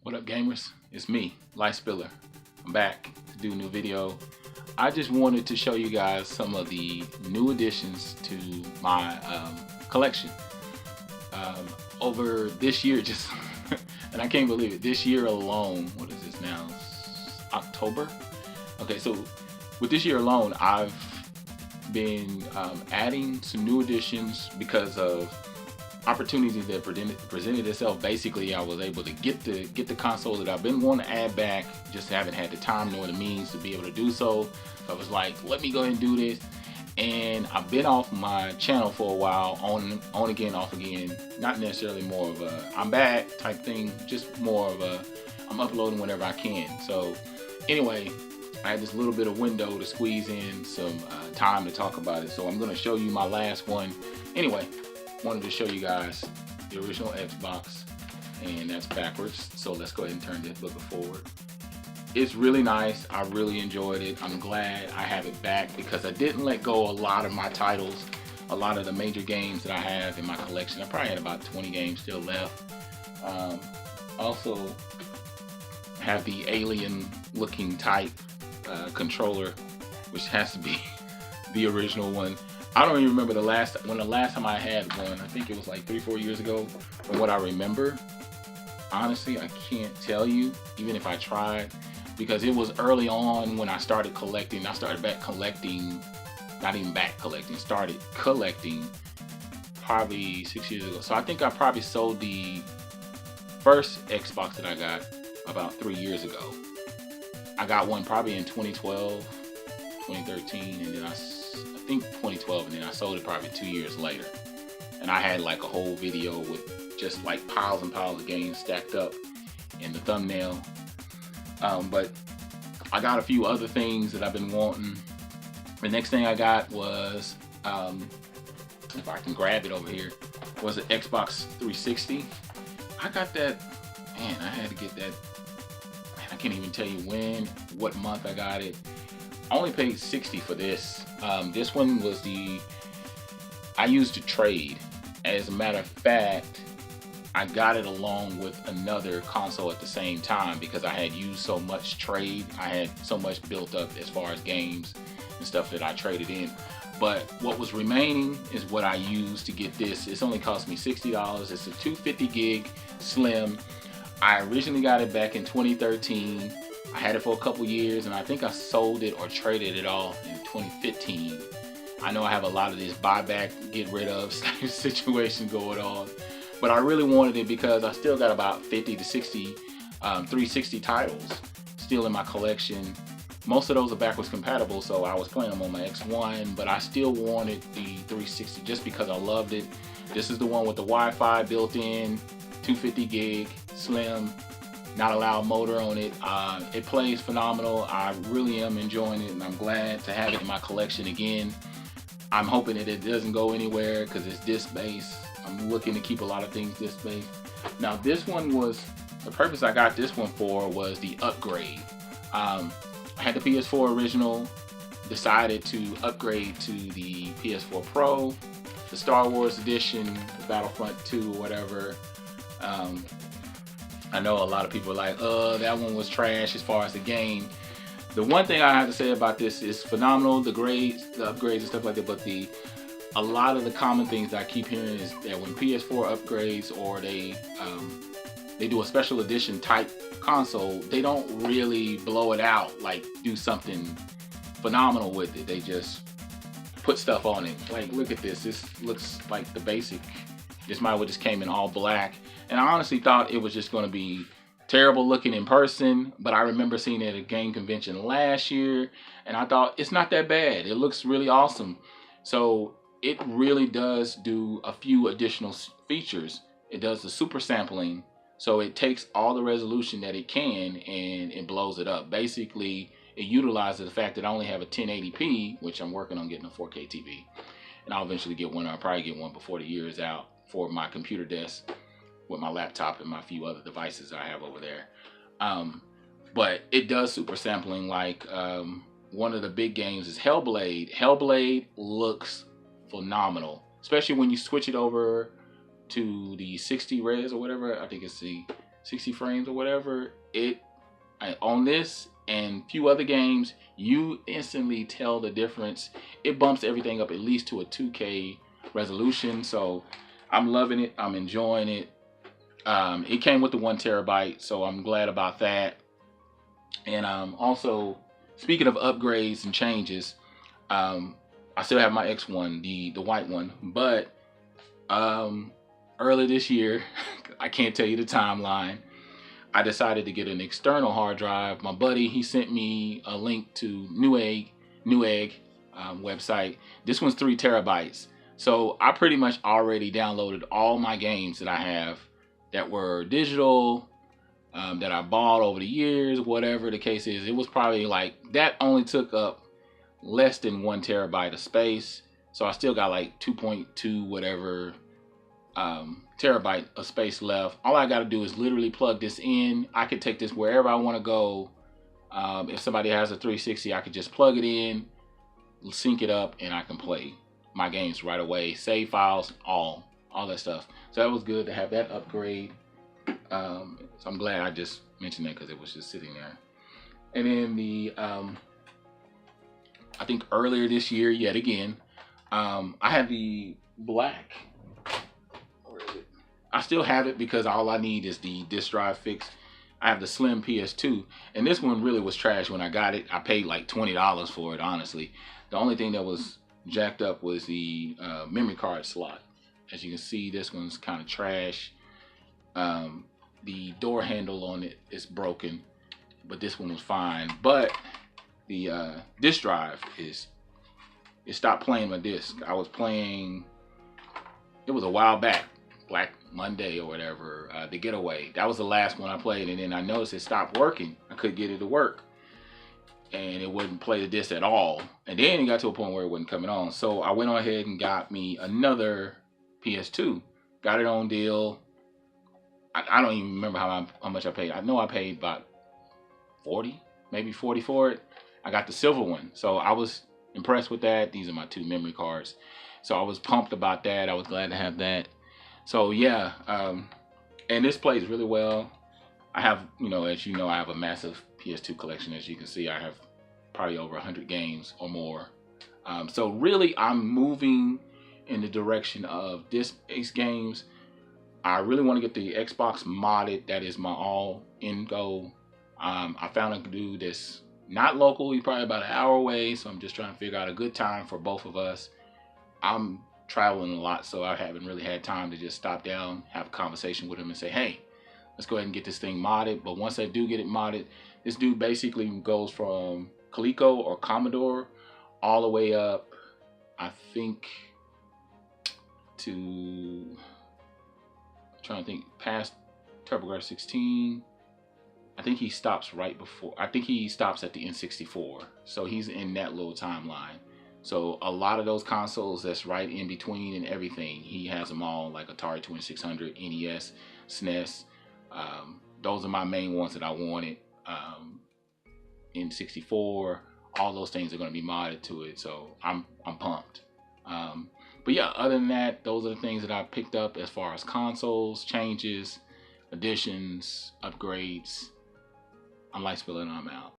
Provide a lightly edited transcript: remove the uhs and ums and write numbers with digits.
What up, gamers? It's me, Light Spiller. I'm back to do a new video. I just wanted to show you guys some of the new additions to my collection. Over this year, just and I can't believe it. This year alone, what is this now? October. Okay, so with this year alone, I've been adding some new additions because of opportunities that presented itself. Basically, I was able to get the console that I've been wanting to add back, just haven't had the time nor the means to be able to do so. So I was like, let me go ahead and do this. And I've been off my channel for a while, on again, off again. Not necessarily more of a I'm back type thing, just more of a I'm uploading whenever I can. So anyway, I had this little bit of window to squeeze in some time to talk about it. So I'm going to show you my last one. Anyway, wanted to show you guys the original Xbox, and that's backwards. So let's go ahead and turn this book forward. It's really nice. I really enjoyed it. I'm glad I have it back because I didn't let go a lot of my titles, a lot of the major games that I have in my collection. I probably had about 20 games still left. Also have the alien looking type controller, which has to be the original one. I don't even remember the last time I had one. I think it was like 3-4 years ago. From what I remember, honestly, I can't tell you, even if I tried, because it was early on when I started collecting. I started back collecting, not even back collecting, started collecting probably 6 years ago. So I think I probably sold the first Xbox that I got about 3 years ago. I got one probably in 2012, 2013, and then I think 2012, and then I sold it probably 2 years later. And I had like a whole video with just like piles and piles of games stacked up in the thumbnail. But I got a few other things that I've been wanting. The next thing I got was, if I can grab it over here, was an Xbox 360. I got that, man, I had to get that, man, I can't even tell you what month I got it. I only paid $60 for this. This one was I used to trade. As a matter of fact, I got it along with another console at the same time because I had used so much trade. I had so much built up as far as games and stuff that I traded in. But what was remaining is what I used to get this. It's only cost me $60. It's a 250 gig slim. I originally got it back in 2013. I had it for a couple years, and I think I sold it or traded it off in 2015. I know I have a lot of this buyback, get rid of situation going on, but I really wanted it because I still got about 50 to 60 360 titles still in my collection. Most of those are backwards compatible, so I was playing them on my X1, but I still wanted the 360 just because I loved it. This is the one with the Wi-Fi built in, 250 gig, slim, not a loud motor on it. It plays phenomenal. I really am enjoying it, and I'm glad to have it in my collection again. I'm hoping that it doesn't go anywhere because it's disc-based. I'm looking to keep a lot of things disc-based. Now this one was, the purpose I got this one for was the upgrade. I had the PS4 original, decided to upgrade to the PS4 Pro, the Star Wars edition, Battlefront 2 or whatever. I know a lot of people are like, that one was trash as far as the game. The one thing I have to say about this is phenomenal, the grades, the upgrades and stuff like that, but a lot of the common things that I keep hearing is that when PS4 upgrades or they do a special edition type console, they don't really blow it out, like do something phenomenal with it. They just put stuff on it. Like, look at this. This looks like the basic. This model just came in all black. And I honestly thought it was just going to be terrible looking in person, but I remember seeing it at a game convention last year, and I thought it's not that bad. It looks really awesome. So it really does do a few additional features. It does the super sampling, so it takes all the resolution that it can and it blows it up. Basically, it utilizes the fact that I only have a 1080p, which I'm working on getting a 4K TV, and I'll eventually get one. I'll probably get one before the year is out for my computer desk with my laptop and my few other devices I have over there. But it does super sampling. Like one of the big games is Hellblade. Hellblade looks phenomenal, especially when you switch it over to the 60 res or whatever. I think it's the 60 frames or whatever, on this and few other games, you instantly tell the difference. It bumps everything up at least to a 2K resolution. So I'm loving it. I'm enjoying it. It came with the 1 TB, so I'm glad about that. And also, speaking of upgrades and changes, I still have my X1, the white one, but early this year, I can't tell you the timeline, I decided to get an external hard drive. My buddy, he sent me a link to Newegg website. This one's 3 TB. So I pretty much already downloaded all my games that I have that were digital, that I bought over the years, whatever the case is. It was probably like, that only took up less than 1 TB of space. So I still got like 2.2 whatever terabyte of space left. All I got to do is literally plug this in. I could take this wherever I want to go. If somebody has a 360, I could just plug it in, sync it up, and I can play my games right away. Save files, all that stuff. So that was good to have that upgrade. So I'm glad I just mentioned that because it was just sitting there. And then the I think earlier this year, yet again, I had the black. I still have it because all I need is the disk drive fix. I have the slim PS2, and this one really was trash when I got it. I paid like $20 for it, honestly. The only thing that was jacked up was the memory card slot. As you can see, this one's kind of trash. The door handle on it is broken, but this one was fine. But the disk drive it stopped playing my disc. I was playing, it was a while back, Black Monday or whatever, The Getaway. That was the last one I played, and then I noticed it stopped working. I couldn't get it to work, and it wouldn't play the disc at all. And then it got to a point where it wasn't coming on. So I went on ahead and got me another PS2. Got it on deal. I don't even remember how much I paid. I know I paid about 40, maybe 40 for it. I got the silver one, so I was impressed with that. These are my 2 memory cards, so I was pumped about that. I was glad to have that. So yeah, and this plays really well. I have, as you know, I have a massive PS2 collection. As you can see, I have probably over 100 games or more. So really, I'm moving in the direction of disc-based games. I really want to get the Xbox modded. That is my all-in goal. I found a dude that's not local. He's probably about an hour away, so I'm just trying to figure out a good time for both of us. I'm traveling a lot, so I haven't really had time to just stop down, have a conversation with him and say, hey, let's go ahead and get this thing modded. But once I do get it modded, this dude basically goes from Coleco or Commodore all the way up, I think, to, I'm trying to think, past TurboGrafx 16. I think he stops right before, I think he stops at the N64. So he's in that little timeline. So a lot of those consoles that's right in between and everything, he has them all, like Atari 2600, NES, SNES. Those are my main ones that I wanted. N64, all those things are going to be modded to it. So I'm pumped. But yeah, other than that, those are the things that I picked up as far as consoles, changes, additions, upgrades. I'm Light Spiller and I'm out.